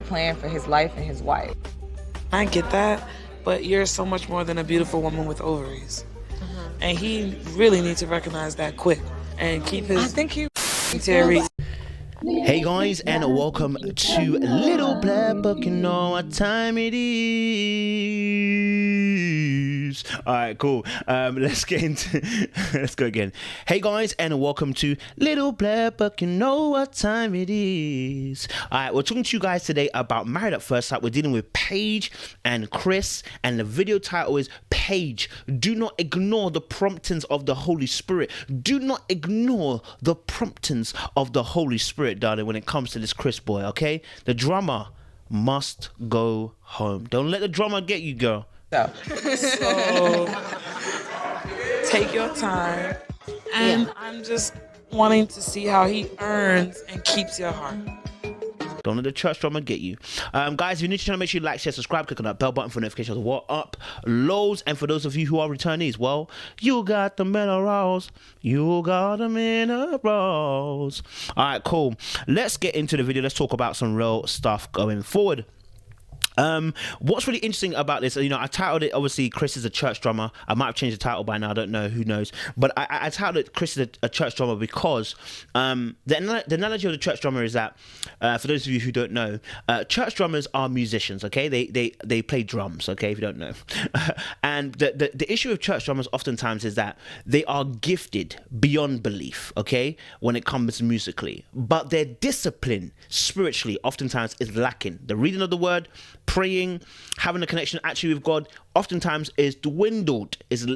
plan for his life and his wife. I get that, but you're so much more than a beautiful woman with ovaries. And he really needs to recognize that quick and keep his... I think he... Hey guys, and welcome to Little Black Book. You know what time it is. Alright, cool. Let's go again. Hey guys, and welcome to Little Black Book. You know what time it is. Alright, we're talking to you guys today about Married at First Sight. We're dealing with Paige and Chris, and the video title is Paige, do not ignore the promptings of the Holy Spirit. Do not ignore the promptings of the Holy Spirit, darling, when it comes to this Chris boy, okay? The drama must go home. Don't let the drama get you, girl. So take your time. And I'm just wanting to see how he earns and keeps your heart. Don't let the church drama get you. Guys, if you're new to the channel, make sure you like, share, subscribe, click on that bell button for notifications of what uploads. And for those of you who are returnees, well, you got the minerals. You got the minerals. All right, cool. Let's get into the video. Let's talk about some real stuff going forward. What's really interesting about this, you know, I titled it, obviously, Chris is a church drama. I might have changed the title by now, I don't know, who knows. But I titled it Chris is a church drama because the analogy of the church drama is that, for those of you who don't know, church drummers are musicians, okay? They play drums, okay, if you don't know. And the issue with church drummers oftentimes is that they are gifted beyond belief, okay, when it comes musically. But their discipline spiritually oftentimes is lacking. The reading of the word, praying, having a connection actually with God, oftentimes is dwindled, is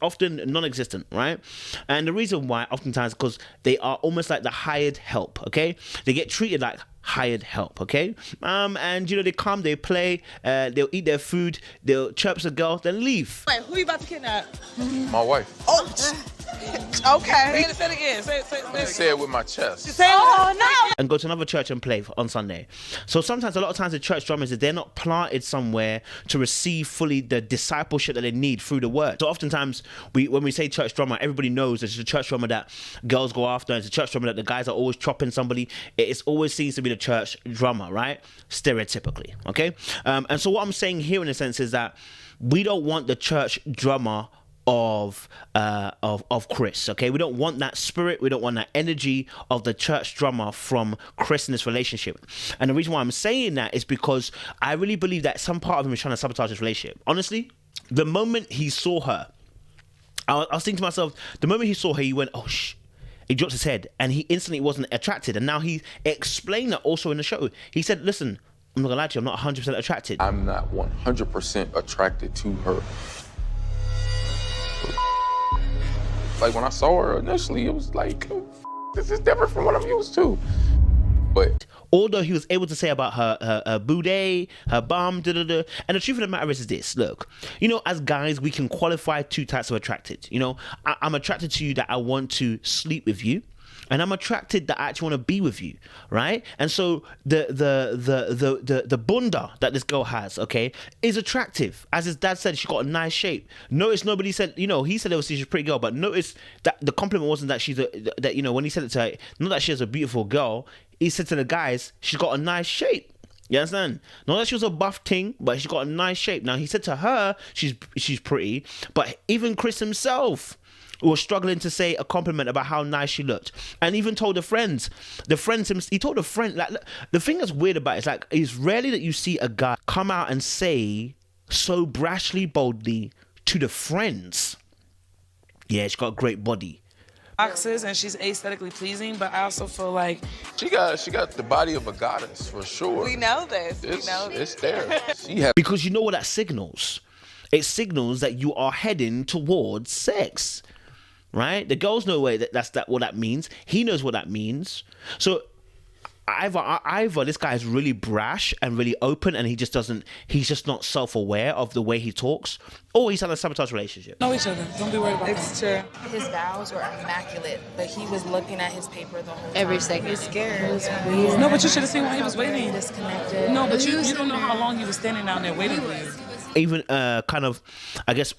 often non-existent, right? And the reason why oftentimes because they are almost like the hired help, okay? They get treated like hired help, okay? And you know, they come, they play, they'll eat their food, they'll chirp a girl, then leave. Wait, who you about to kidnap? My wife. Oh, okay. Say it again. Say it with my chest. Oh, no. And go to another church and play on Sunday. So sometimes, a lot of times, the church drummers, they're not planted somewhere to receive fully the discipleship that they need through the word. So oftentimes, when we say church drummer, everybody knows it's a church drummer that girls go after. It's a church drummer that the guys are always chopping somebody. It always seems to be the church drummer, right? Stereotypically, okay? And so what I'm saying here in a sense is that we don't want the church drummer of Chris, okay? We don't want that spirit, we don't want that energy of the church drummer from Chris in this relationship. And the reason why I'm saying that is because I really believe that some part of him is trying to sabotage this relationship. Honestly, the moment he saw her, I was thinking to myself, the moment he saw her, he went, oh shh. He dropped his head and he instantly wasn't attracted. And now he explained that also in the show. He said, listen, I'm not gonna lie to you, I'm not 100% attracted. I'm not 100% attracted to her. Like when I saw her initially, it was like, this is different from what I'm used to. But although he was able to say about her booty, her bum, and the truth of the matter is this, look, you know, as guys, we can qualify two types of attracted. You know, I'm attracted to you that I want to sleep with you. And I'm attracted that I actually want to be with you, right? And so the bunda that this girl has, okay, is attractive. As his dad said, she got a nice shape. Notice nobody said, you know, he said obviously she's a pretty girl, but notice that the compliment wasn't that that, you know, when he said it to her, not that she has a beautiful girl, he said to the guys, she's got a nice shape. You understand? Not that she was a buff thing, but she got a nice shape. Now he said to her, she's pretty, but even Chris himself was struggling to say a compliment about how nice she looked, and even told he told a friend, like, the thing that's weird about it is, like, it's rarely that you see a guy come out and say so brashly, boldly to the friends, yeah, she's got a great body. Boxes, and she's aesthetically pleasing, but I also feel like she got the body of a goddess for sure. We know this. It's there. Because you know what that signals? It signals that you are heading towards sex. Right? The girls know what that means. He knows what that means. So either this guy is really brash and really open, and he's just not self-aware of the way he talks, or he's had a sabotage relationship. Know each other. Don't be worried about It's true. His vows were immaculate, but he was looking at his paper the whole time. Every second. He was scared. It was weird. No, but you should have seen why he was waiting. Disconnected. No, but you don't know how long he was standing down there waiting for you. Even kind of, I guess,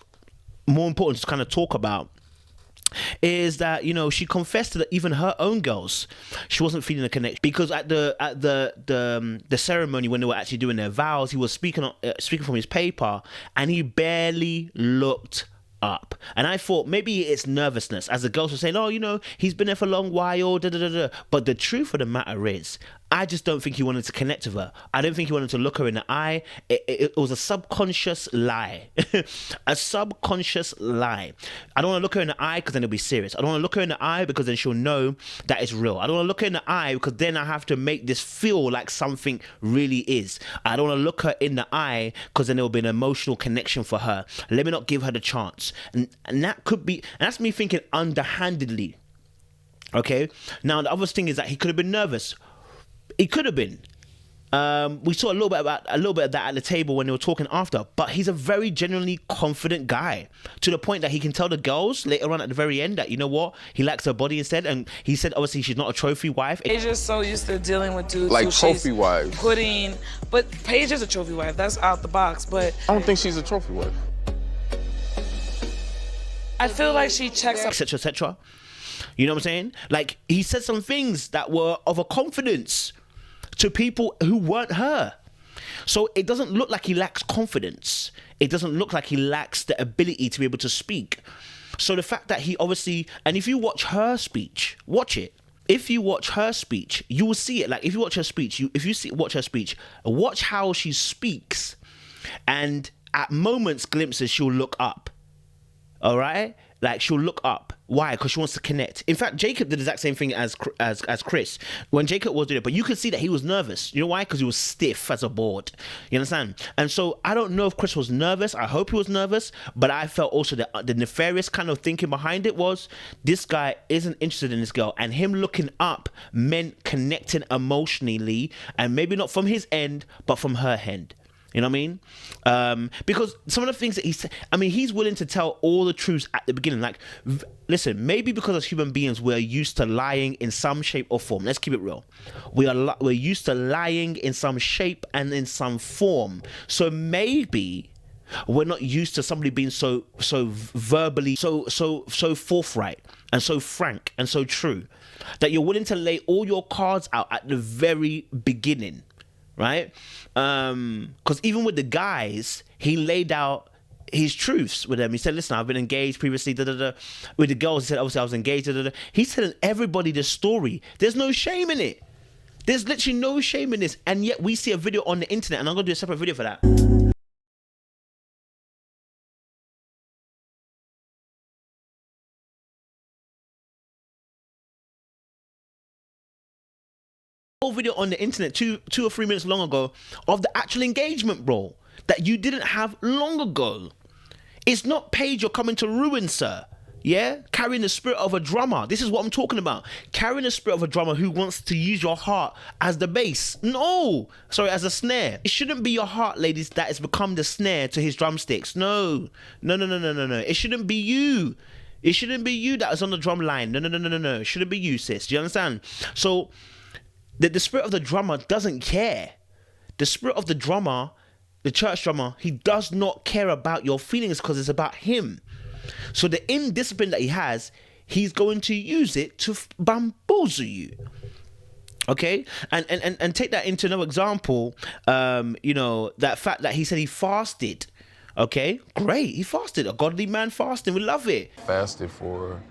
more important to kind of talk about is that, you know, she confessed that even her own girls, she wasn't feeling a connection, because at the ceremony when they were actually doing their vows, he was speaking from his paper, and he barely looked up. And I thought maybe it's nervousness, as the girls were saying, oh, you know, he's been there for a long while, da da da da. But the truth of the matter is, I just don't think he wanted to connect with her. I don't think he wanted to look her in the eye. It was a subconscious lie. A subconscious lie. I don't want to look her in the eye because then it'll be serious. I don't want to look her in the eye because then she'll know that it's real. I don't want to look her in the eye because then I have to make this feel like something really is. I don't want to look her in the eye because then there will be an emotional connection for her. Let me not give her the chance. And that could be, and that's me thinking underhandedly. Okay? Now, the other thing is that he could have been nervous. He could have been. We saw a little bit of that at the table when they were talking after. But he's a very genuinely confident guy, to the point that he can tell the girls later on at the very end that, you know what, he likes her body instead. And he said obviously she's not a trophy wife. Paige is so used to dealing with dudes Like who trophy she's wives. But Paige is a trophy wife. That's out the box. But I don't think she's a trophy wife. I feel like she checks up. Etc. etc. You know what I'm saying? Like, he said some things that were of a confidence to people who weren't her. So it doesn't look like he lacks confidence. It doesn't look like he lacks the ability to be able to speak. So the fact that he obviously, and if you watch her speech, watch it. If you watch her speech, you will see it. Like, if you watch her speech, watch her speech, watch how she speaks, and at moments, glimpses, she'll look up. All right? Like, she'll look up. Why? Because she wants to connect. In fact, Jacob did the exact same thing as Chris. When Jacob was doing it, but you could see that he was nervous. You know why? Because he was stiff as a board. You understand? And so I don't know if Chris was nervous. I hope he was nervous. But I felt also that the nefarious kind of thinking behind it was, this guy isn't interested in this girl. And him looking up meant connecting emotionally. And maybe not from his end, but from her end. You know what I mean? Because some of the things that he said, I mean, he's willing to tell all the truths at the beginning. Like, listen, maybe because as human beings, we're used to lying in some shape or form. Let's keep it real. We're used to lying in some shape and in some form. So maybe we're not used to somebody being so verbally, so forthright and so frank and so true, that you're willing to lay all your cards out at the very beginning. Right? Because even with the guys, he laid out his truths with them. He said, listen, I've been engaged previously, da, da, da. With the girls, he said, obviously I was engaged, da, da, da. He's telling everybody the story. There's no shame in it. There's literally no shame in this. And yet we see a video on the internet, and I'm going to do a separate video for that. Video on the internet 2 or 3 minutes long ago of the actual engagement, bro, that you didn't have long ago. It's not Paige you're coming to ruin, sir. Yeah, carrying the spirit of a drummer. This is what I'm talking about. Carrying the spirit of a drummer who wants to use your heart as the bass. No, sorry, as a snare. It shouldn't be your heart, ladies, that has become the snare to his drumsticks. No. It shouldn't be you. It shouldn't be you that is on the drum line. No. It shouldn't be you, sis. Do you understand? So the spirit of the drummer doesn't care. The spirit of the drummer, the church drummer, he does not care about your feelings because it's about him. So the indiscipline that he has, he's going to use it to bamboozle you. Okay? And take that into another example, that fact that he said he fasted. Okay? Great. He fasted. A godly man fasting. We love it. Fasted for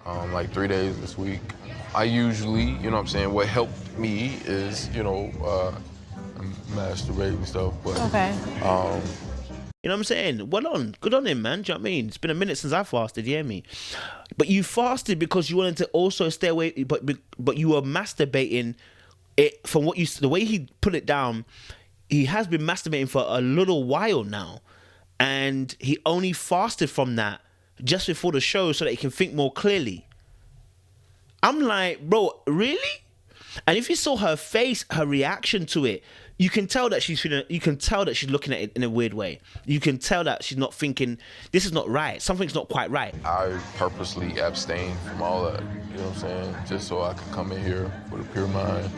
like 3 days this week. I usually, you know what I'm saying, what helped me is, masturbate and stuff. But, okay. You know what I'm saying? Well on. Good on him, man. Do you know what I mean? It's been a minute since I fasted, you hear me? But you fasted because you wanted to also stay away, but you were masturbating it from the way he put it down. He has been masturbating for a little while now. And he only fasted from that just before the show so that he can think more clearly. I'm like, bro, really? And if you saw her face, her reaction to it, you can tell that she's feeling. You can tell that she's looking at it in a weird way. You can tell that she's not thinking, this is not right. Something's not quite right. I purposely abstain from all that, you know what I'm saying? Just so I could come in here with a pure mind.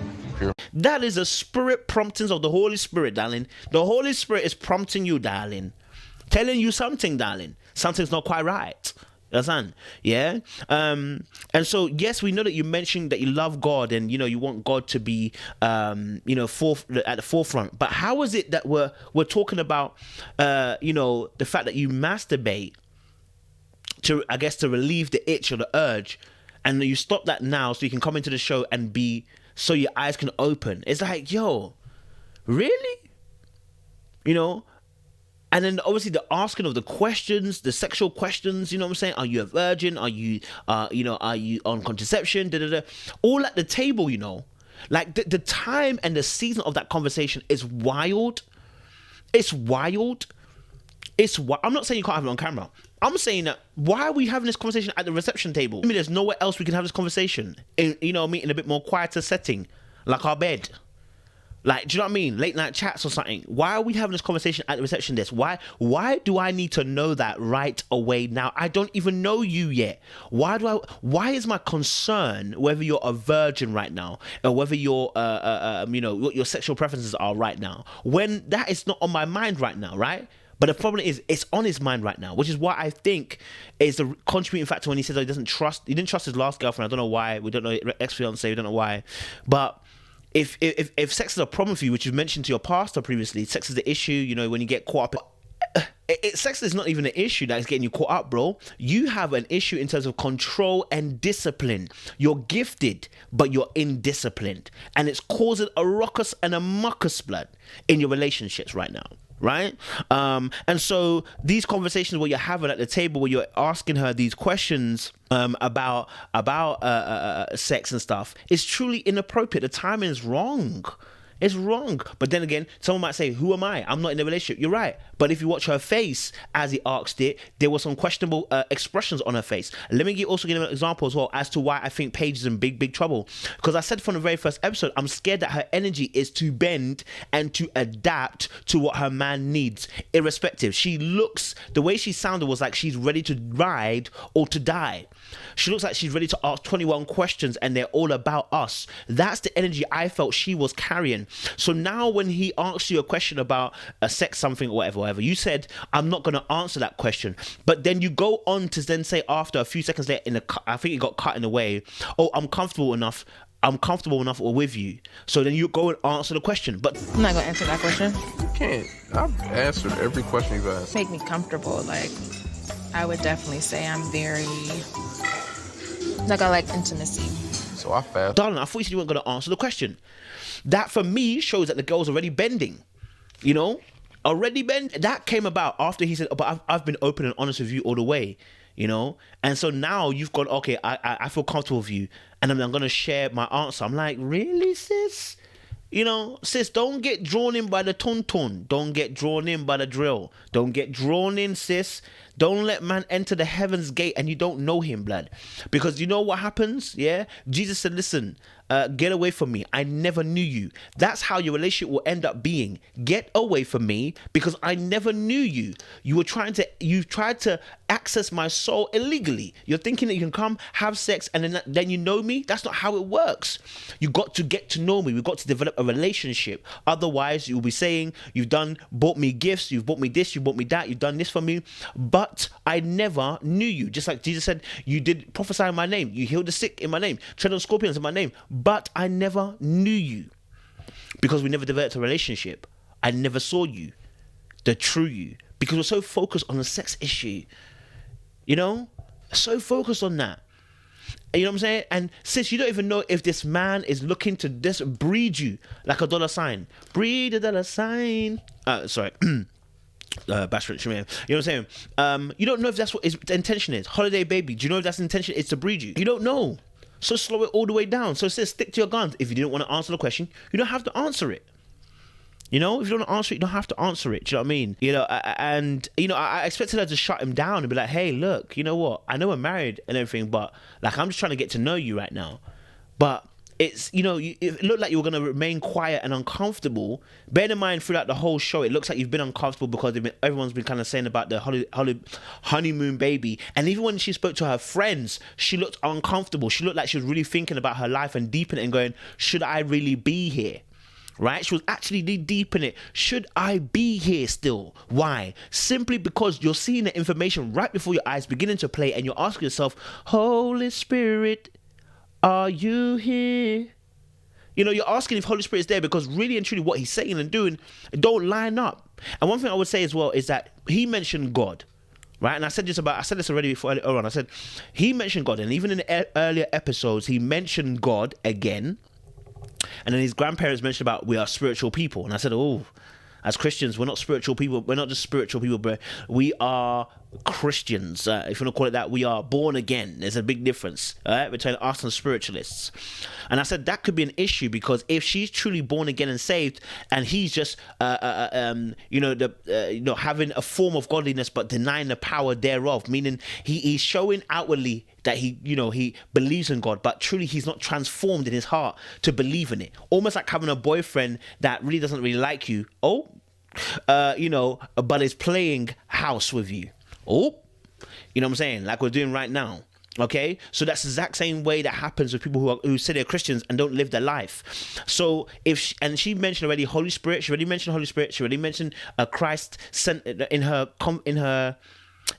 That is a spirit promptings of the Holy Spirit, darling. The Holy Spirit is prompting you, darling. Telling you something, darling. Something's not quite right. Understand? Yeah. And so yes, we know that you mentioned that you love God and you want God to be at the forefront. But how is it that we're talking about the fact that you masturbate to relieve the itch or the urge, and you stop that now so you can come into the show and so your eyes can open? It's like, yo, really? And then obviously the asking of the questions, the sexual questions, you know what I'm saying? Are you a virgin? Are you on contraception? All at the table, Like the time and the season of that conversation is wild. It's wild. I'm not saying you can't have it on camera. I'm saying that why are we having this conversation at the reception table? I mean, there's nowhere else we can have this conversation in in a bit more quieter setting, like our bed. Like, do you know what I mean? Late night chats or something. Why are we having this conversation at the reception desk? Why do I need to know that right away now? I don't even know you yet. Why is my concern whether you're a virgin right now or whether you're, what your sexual preferences are right now, when that is not on my mind right now, right? But the problem is, it's on his mind right now, which is why I think is the contributing factor when he says he didn't trust his last girlfriend. I don't know why. We don't know, ex-fiancé, we don't know why. But if sex is a problem for you, which you mentioned to your pastor previously, sex is the issue, when you get caught up. Sex is not even an issue that is getting you caught up, bro. You have an issue in terms of control and discipline. You're gifted, but you're indisciplined. And it's causing a ruckus and a muckus, blood, in your relationships right now. Right? And so these conversations where you're having at the table, where you're asking her these questions about sex and stuff, is truly inappropriate. The timing is wrong. It's wrong. But then again, someone might say, who am I? I'm not in a relationship. You're right. But if you watch her face as he asked it, there were some questionable expressions on her face. Let me also give an example as well as to why I think Paige is in big, big trouble. Because I said from the very first episode, I'm scared that her energy is to bend and to adapt to what her man needs, irrespective. The way she sounded was like she's ready to ride or to die. She looks like she's ready to ask 21 questions and they're all about us. That's the energy I felt she was carrying. So now when he asks you a question about a sex something or whatever, you said, I'm not going to answer that question. But then you go on to then say after a few seconds later, I think it got cut in a way, oh, I'm comfortable enough with you. So then you go and answer the question. But I'm not going to answer that question. You can't. I've answered every question you've asked. Make me comfortable. Like, I would definitely say I'm very... Like, I like intimacy. So I fast. Darling, I thought you said you weren't going to answer the question. That for me shows that the girl's already bending. Already bend. That came about after he said, oh, but I've been open and honest with you all the way. And so now you've gone, okay, I feel comfortable with you and I'm going to share my answer. I'm like, really, sis? Sis, don't get drawn in by the ton. Don't get drawn in by the drill. Don't get drawn in, sis. Don't let man enter the heaven's gate and you don't know him, blood. Because you know what happens? Yeah? Jesus said, listen, get away from me. I never knew you. That's how your relationship will end up being. Get away from me because I never knew you. You tried to access my soul illegally. You're thinking that you can come, have sex, and then you know me? That's not how it works. You got to get to know me. We've got to develop a relationship. Otherwise, you'll be saying, bought me gifts, you've bought me this, you bought me that, you've done this for me, but I never knew you. Just like Jesus said, you did prophesy in my name, you healed the sick in my name, tread on scorpions in my name, but I never knew you. Because we never developed a relationship. I never saw you, the true you, because we're so focused on the sex issue. So focused on that. You know what I'm saying? And sis, you don't even know if this man is looking to just breed you like a dollar sign. Breed a dollar sign. Sorry. Bashford Shamir. You know what I'm saying? You don't know if that's what his intention is. Holiday baby. Do you know if that's the intention is to breed you? You don't know. So slow it all the way down. So sis, stick to your guns. If you didn't want to answer the question, you don't have to answer it. If you don't want to answer it, you don't have to answer it. Do you know what I mean? I expected her to shut him down and be like, hey, look, you know what? I know we're married and everything, but like, I'm just trying to get to know you right now. But it's, it looked like you were going to remain quiet and uncomfortable. Bear in mind, throughout the whole show, it looks like you've been uncomfortable because everyone's been kind of saying about the honeymoon baby. And even when she spoke to her friends, she looked uncomfortable. She looked like she was really thinking about her life and deep in it and going, should I really be here? right? She was actually deep in it. Should I be here still? Why? Simply because you're seeing the information right before your eyes beginning to play, and you're asking yourself, Holy Spirit, are you here? You know, you're asking if Holy Spirit is there because really and truly what he's saying and doing don't line up. And one thing I would say as well is that he mentioned God, right? And I said this already before earlier on. I said he mentioned God, and even in the earlier episodes, he mentioned God again. And then his grandparents mentioned about we are spiritual people. And I said, oh, as Christians, we're not spiritual people. We're not just spiritual people, but we are Christians. If you want to call it that, we are born again. There's a big difference between us and spiritualists. And I said that could be an issue because if she's truly born again and saved, and he's just, having a form of godliness but denying the power thereof, meaning he's showing outwardly that he believes in God, but truly he's not transformed in his heart to believe in it. Almost like having a boyfriend that really doesn't really like you. But is playing house with you. You know what I'm saying? Like we're doing right now. Okay, so that's the exact same way that happens with people who say they're Christians and don't live their life. So she mentioned already Holy Spirit. She already mentioned Holy Spirit. She already mentioned Christ sent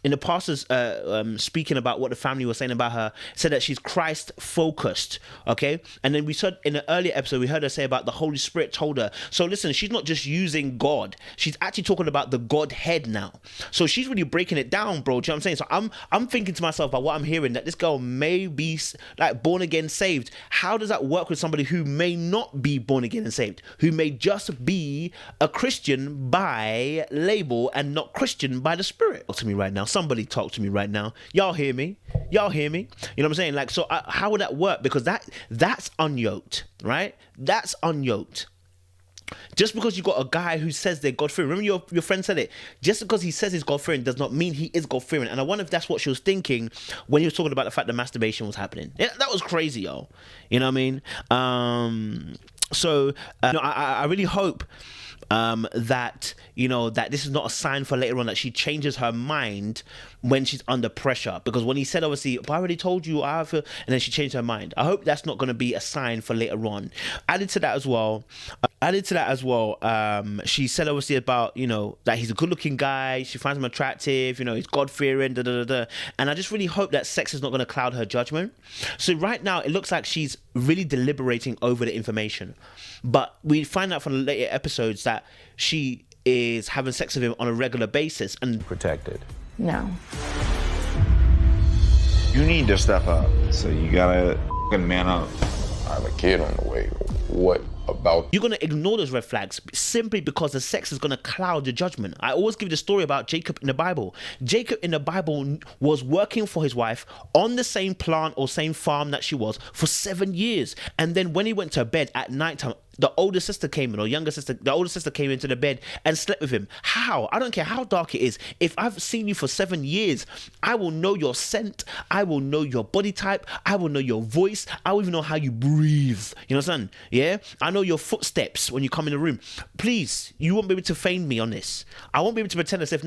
in the pastors speaking about what the family was saying about her, said that she's Christ focused. Okay, and then we said in the earlier episode we heard her say about the Holy Spirit told her. So listen, she's not just using God, she's actually talking about the Godhead now. So she's really breaking it down, bro. Do you know what I'm saying? So I'm thinking to myself by what I'm hearing that this girl may be like born again saved. How does that work with somebody who may not be born again and saved, who may just be a Christian by label and not Christian by the Spirit? Talk to me right now. Somebody talk to me right now. Y'all hear me? You know what I'm saying? Like, so how would that work? Because that's unyoked, right? That's unyoked. Just because you got a guy who says they're God-fearing, remember your friend said it, just because he says he's God-fearing does not mean he is God-fearing. And I wonder if that's what she was thinking when he was talking about the fact that masturbation was happening. Yeah, that was crazy, yo. You know what I mean? I really hope that this is not a sign for later on that she changes her mind when she's under pressure, because when he said obviously, but I already told you how I feel, and then she changed her mind. I hope that's not going to be a sign for later on. Added to that as well, she said obviously about that he's a good looking guy, she finds him attractive, he's God-fearing, and I just really hope that sex is not going to cloud her judgment. So right now it looks like she's really deliberating over the information, but we find out from the later episodes that she is having sex with him on a regular basis and protected. No. You need to step up, so you gotta man up. I have a kid on the way. What about? You're going to ignore those red flags simply because the sex is going to cloud your judgment. I always give the story about Jacob in the Bible. Jacob in the Bible was working for his wife on the same plant or same farm that she was for 7 years. And then when he went to bed at nighttime, the older sister came in, or younger sister, the older sister came into the bed and slept with him. How? I don't care how dark it is. If I've seen you for 7 years, I will know your scent. I will know your body type. I will know your voice. I will even know how you breathe. You know what I'm saying? Yeah? I know your footsteps when you come in the room. Please, you won't be able to feign me on this. I won't be able to pretend as if,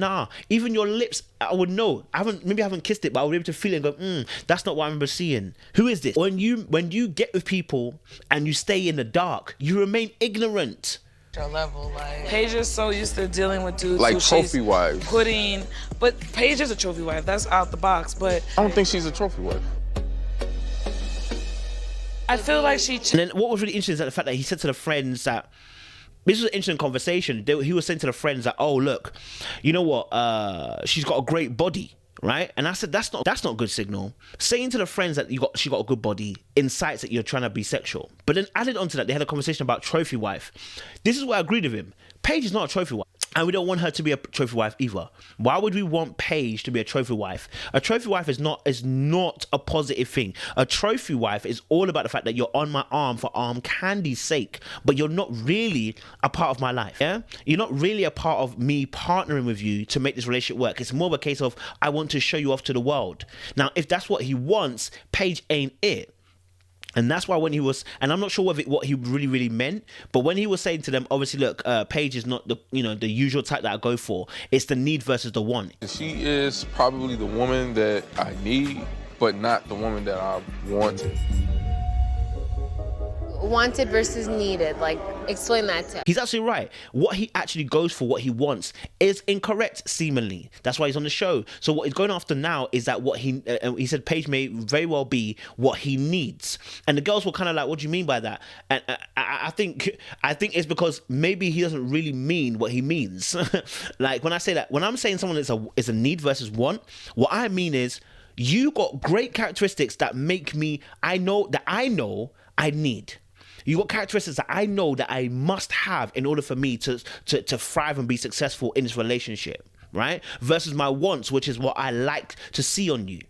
even your lips, I would know. I haven't kissed it, but I would be able to feel it and go, that's not what I remember seeing. Who is this? When you get with people and you stay in the dark, you remain ignorant. Level, like Paige is so used to dealing with dudes Like who trophy she's wives. But Paige is a trophy wife. That's out the box. But I don't think she's a trophy wife. I feel like she. And then what was really interesting is that the fact that he said to the friends that this was an interesting conversation. He was saying to the friends that, oh look, you know what? She's got a great body. Right? And I said that's not a good signal. Saying to the friends that she got a good body incites that you're trying to be sexual. But then added onto that, they had a conversation about trophy wife. This is where I agreed with him. Paige is not a trophy wife. And we don't want her to be a trophy wife either. Why would we want Paige to be a trophy wife? A trophy wife is not a positive thing. A trophy wife is all about the fact that you're on my arm for arm candy's sake, but you're not really a part of my life. Yeah? You're not really a part of me partnering with you to make this relationship work. It's more of a case of I want to show you off to the world. Now, if that's what he wants, Paige ain't it. And that's why when he was, and I'm not sure what he really, really meant, but when he was saying to them, obviously, look, Paige is not the usual type that I go for. It's the need versus the want. She is probably the woman that I need, but not the woman that I wanted. wanted versus needed. Like, explain that to us. He's absolutely right. What he actually goes for, what he wants, is incorrect, seemingly. That's why he's on the show. So what he's going after now is that what he said Paige may very well be what he needs. And the girls were kind of like, what do you mean by that? And I think it's because maybe he doesn't really mean what he means. Like when I say that, when I'm saying someone is a need versus want, what I mean is you got great characteristics that make me, I know I need. You got characteristics that I know that I must have in order for me to thrive and be successful in this relationship, right? Versus my wants, which is what I like to see on you.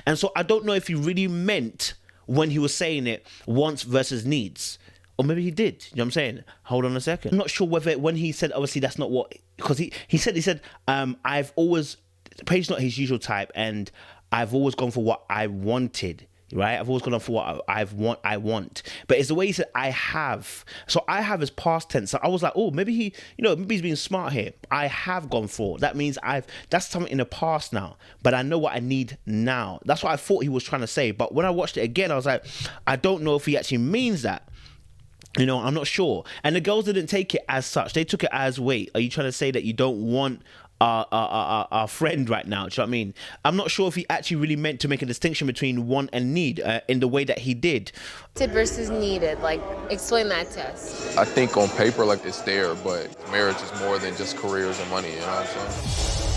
And so I don't know if he really meant when he was saying it, wants versus needs. Or maybe he did. You know what I'm saying? Hold on a second. I'm not sure whether when he said, obviously that's not what, because he said, I've always, Paige's not his usual type, and I've always gone for what I wanted. Right, I've always gone for what I want, but it's the way he said I have. So I have is past tense. So I was like, oh, maybe maybe he's being smart here. I have gone for. That means that's something in the past now, but I know what I need now. That's what I thought he was trying to say. But when I watched it again, I was like, I don't know if he actually means that. I'm not sure. And the girls didn't take it as such. They took it as, wait, are you trying to say that you don't want our friend right now? Do you know what I mean? I'm not sure if he actually really meant to make a distinction between want and need in the way that he did. Wanted versus needed. Like, explain that to us. I think on paper, like, it's there, but marriage is more than just careers and money, you know what I'm saying?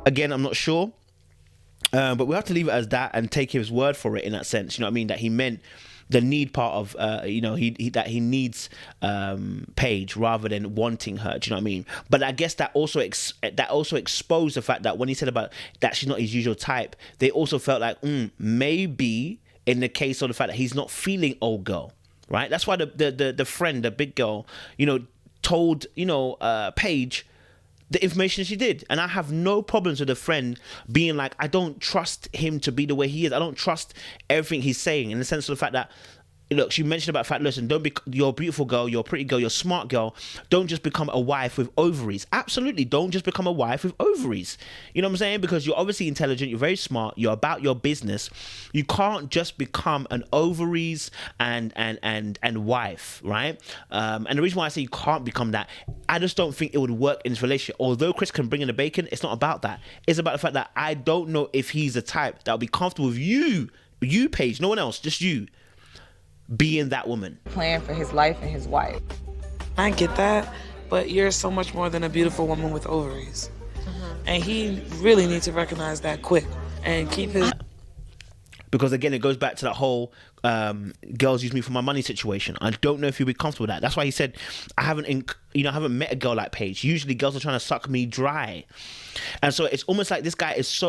Again, I'm not sure. But we have to leave it as that and take his word for it in that sense. You know what I mean? That he meant the need part of, that he needs Paige rather than wanting her. Do you know what I mean? But I guess that also exposed the fact that when he said about that she's not his usual type, they also felt like maybe in the case of the fact that he's not feeling old girl, right? That's why the friend, the big girl, told Paige the information she did. And I have no problems with a friend being like, I don't trust him to be the way he is. I don't trust everything he's saying, in the sense of the fact that, look, she mentioned about the fact, listen, you're a beautiful girl, you're a pretty girl, you're a smart girl. Don't just become a wife with ovaries. Absolutely, don't just become a wife with ovaries. You know what I'm saying? Because you're obviously intelligent, you're very smart, you're about your business. You can't just become an ovaries and wife, right? And the reason why I say you can't become that, I just don't think it would work in this relationship. Although Chris can bring in the bacon, it's not about that. It's about the fact that I don't know if he's the type that will be comfortable with you, Paige, no one else, just you, being that woman. Plan for his life and his wife. I get that, but you're so much more than a beautiful woman with ovaries. And he really needs to recognize that quick and keep his... Because again, it goes back to that whole girls use me for my money situation. I don't know if he'll be comfortable with that. That's why he said, I haven't met a girl like Paige. Usually girls are trying to suck me dry. And so it's almost like this guy is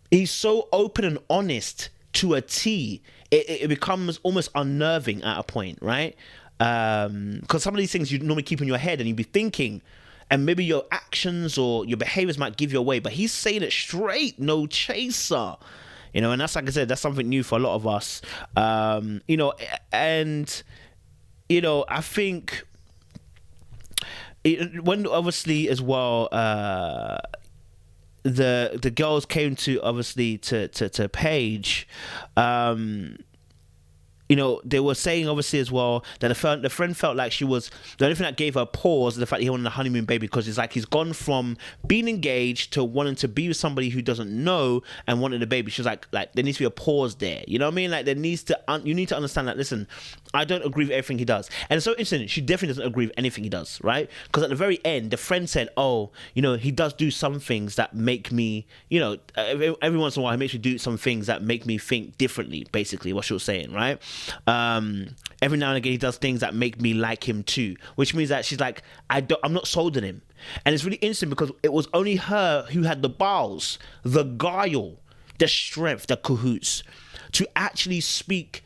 he's so open and honest to a T. It becomes almost unnerving at a point, right? Because some of these things you normally keep in your head and you'd be thinking, and maybe your actions or your behaviors might give you away, but he's saying it straight, no chaser. And that's, like I said, that's something new for a lot of us. I think when obviously as well, the girls came to obviously to Paige, they were saying obviously as well that the friend felt like she was, the only thing that gave her pause is the fact that he wanted a honeymoon baby, because it's like he's gone from being engaged to wanting to be with somebody who doesn't know and wanted a baby. She was like there needs to be a pause there. You know what I mean? Like you need to understand that, listen, I don't agree with everything he does. And it's so interesting, she definitely doesn't agree with anything he does, right? Because at the very end, the friend said, he does do some things that make me, every once in a while he makes me do some things that make me think differently, basically what she was saying, right? Every now and again he does things that make me like him too, which means that she's like, I'm not sold on him. And it's really interesting because it was only her who had the balls, the guile, the strength, the cahoots to actually speak,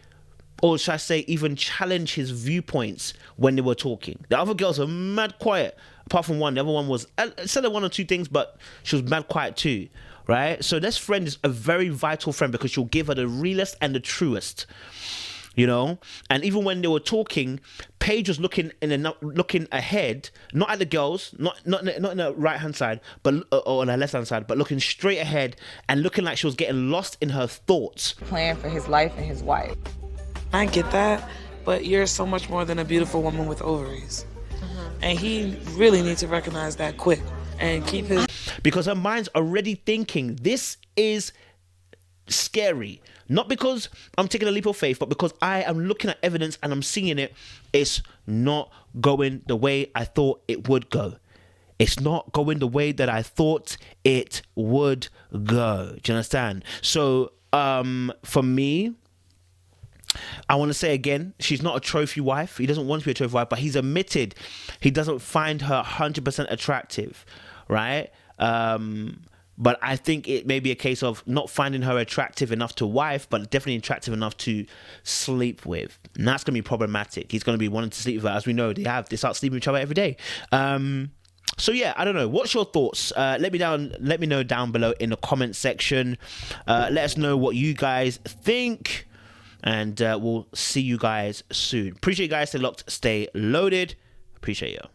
or should I say even challenge his viewpoints when they were talking. The other girls are mad quiet, apart from one. The other one was said one or two things, but she was mad quiet too, right? So this friend is a very vital friend because she'll give her the realest and the truest. And even when they were talking, Paige was looking ahead, not at the girls, not in the right hand side, but or on her left hand side, but looking straight ahead and looking like she was getting lost in her thoughts. Plan for his life and his wife. I get that, but you're so much more than a beautiful woman with ovaries. And he really needs to recognize that quick and keep his... Because her mind's already thinking, this is scary. Not because I'm taking a leap of faith, but because I am looking at evidence and I'm seeing it. It's not going the way I thought it would go. It's not going the way that I thought it would go. Do you understand? So, for me, I want to say again, she's not a trophy wife. He doesn't want to be a trophy wife, but he's admitted he doesn't find her 100% attractive, right? But I think it may be a case of not finding her attractive enough to wife, but definitely attractive enough to sleep with. And that's going to be problematic. He's going to be wanting to sleep with her. As we know, they start sleeping with each other every day. So yeah, I don't know. What's your thoughts? Let me know down below in the comment section. Let us know what you guys think. And we'll see you guys soon. Appreciate you guys. Stay locked, stay loaded. Appreciate you.